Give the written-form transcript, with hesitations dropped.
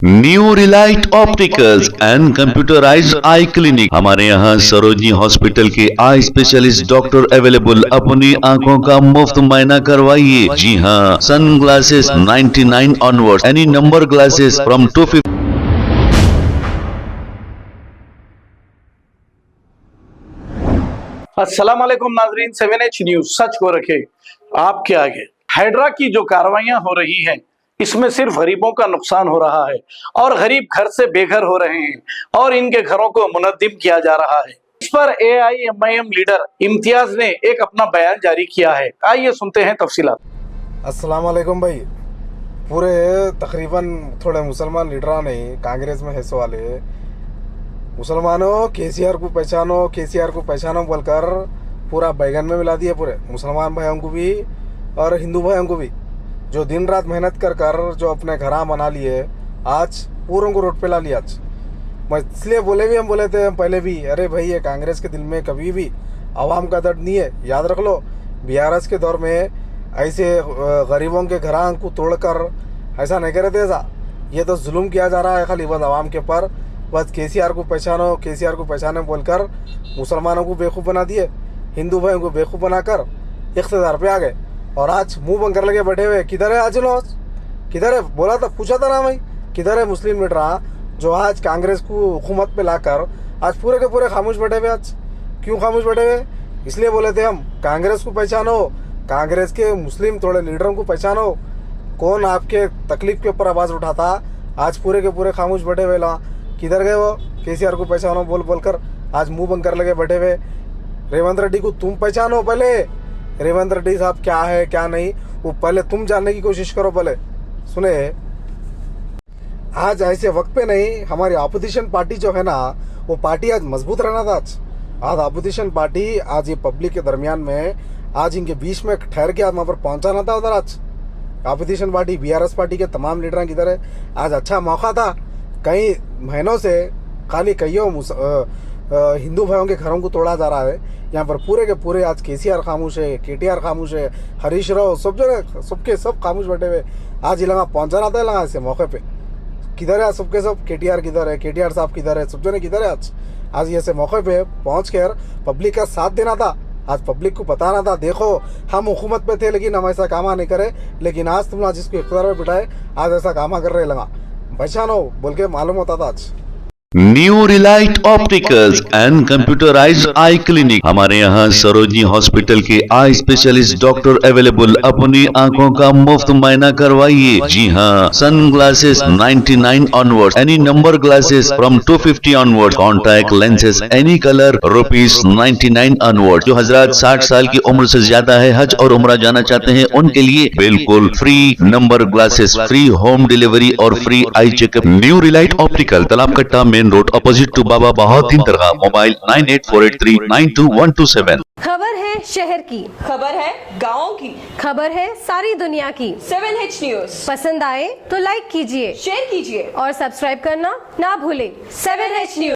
New Relight opticals and computerised I clinic. हमारे यहाँ Sarojini hospital के आई स्पेशलिस्ट डॉक्टर अवेलेबल। अपनी आंखों का मुफ्त मुआयना करवाइए। जी हाँ, sunglasses 99 onward, any number glasses from 250। अस्सलाम वालेकुम नाजरीन, 7H न्यूज सच को रखे आपके आगे। हाइड्रा की जो कार्रवाइयां हो रही हैं, इसमें सिर्फ गरीबों का नुकसान हो रहा है और गरीब घर से बेघर हो रहे हैं और इनके घरों को मुनद्दिम किया जा रहा है। इस पर AIMIM लीडर इम्तियाज ने एक अपना बयान जारी किया है। आइए सुनते हैं तफसीलात। अस्सलाम वालेकुम भाई। पूरे तकरीबन थोड़े मुसलमान लीडर ने कांग्रेस में हिस्से वाले मुसलमानों KCR को पहचानो बोलकर पूरा बैगन में मिला दिया। पूरे मुसलमान भाइयों को भी और हिंदू भाइयों को भी, जो दिन रात मेहनत कर जो अपने घर बना लिए, आज पूरों को रोड पे ला लिया। आज मैं इसलिए हम बोले थे पहले भी, अरे भाई ये कांग्रेस के दिल में कभी भी आवाम का दर्द नहीं है। याद रख लो, BRS के दौर में ऐसे गरीबों के घर को तोड़कर ऐसा नहीं करे थे। ऐसा ये तो जुल्म किया जा रहा है खाली बस आवाम के ऊपर। बस KCR को पहचाने बोलकर मुसलमानों को बेवकूफ़ बना दिए, हिंदू भाइयों को बेवकूफ़ बनाकर इख्तिदार पे आ गए और आज मुंह बंद कर लगे बैठे हुए। किधर है आज लोग? किधर है? बोला था, पूछा था ना भाई, किधर है मुस्लिम लीडर जो आज कांग्रेस को हुकूमत पे लाकर आज पूरे के पूरे खामोश बैठे हुए? आज क्यों खामोश बैठे हुए? इसलिए बोले थे हम, कांग्रेस को पहचानो, कांग्रेस के मुस्लिम थोड़े लीडरों को पहचानो। कौन आपके तकलीफ के ऊपर आवाज़ उठाता? आज पूरे के पूरे खामोश बैठे हुए। ला किधर गए वो? KCR को पहचानो बोलकर आज मुंह बंद कर लगे बैठे हुए। रेवंत रेड्डी को तुम पहचानो पहले। रेवंत रेड्डी साहब क्या है क्या नहीं, वो पहले तुम जानने की कोशिश करो। पहले सुने, आज ऐसे वक्त पे नहीं, हमारी अपोजिशन पार्टी जो है ना, वो पार्टी आज मजबूत रहना था। आज अपोजिशन पार्टी आज ये पब्लिक के दरमियान में, आज इनके बीच में ठहर के आज वहाँ पर पहुंचाना था। उधर आज अपोजिशन पार्टी BRS पार्टी के तमाम लीडर किधर है? आज अच्छा मौका था। कई महीनों से खाली कईयों हिंदू भाइयों के घरों को तोड़ा जा रहा है। यहाँ पर पूरे के पूरे आज KCR खामोश है, KTR खामोश है, हरीश राव सब जगह सबके सब खामोश बैठे हुए। आज ये लगा पहुँचाना था लगा ऐसे मौके पे। किधर है सबके सब? KTR किधर है? KTR साहब किधर है? सब जने किधर है? आज ये ऐसे मौके पे पहुँच कर पब्लिक का साथ देना था। आज पब्लिक को बताना था, देखो हम हुकूमत पे थे लेकिन हम ऐसा कामा नहीं करे, लेकिन आज तुम जिसको इख्तियार में बिठाए आज ऐसा कामा कर रहे लगा पहचानो बोल के मालूम होता था। आज new Relight opticals and computerised I clinic. हमारे यहाँ सरोजनी हॉस्पिटल के आई स्पेशलिस्ट डॉक्टर अवेलेबल। अपनी आंखों का मुफ्त मुआयना करवाइए। जी हाँ, sunglasses 99 onward, any number glasses from 250 onward, contact lenses any colour ₹99 onward. जो हजरात 60 साल की उम्र से ज्यादा है, हज और उम्रा जाना चाहते हैं, उनके लिए बिल्कुल free number glasses, free home delivery और free eye checkup. New relight optical, Talab Katta main road, opposite to Baba Bahauddin Dargah. Mobile 9848392127। खबर है शहर की, खबर है गाँव की, खबर है सारी दुनिया की। 7H न्यूज पसंद आए तो लाइक कीजिए, शेयर कीजिए और सब्सक्राइब करना ना भूलें। 7H news.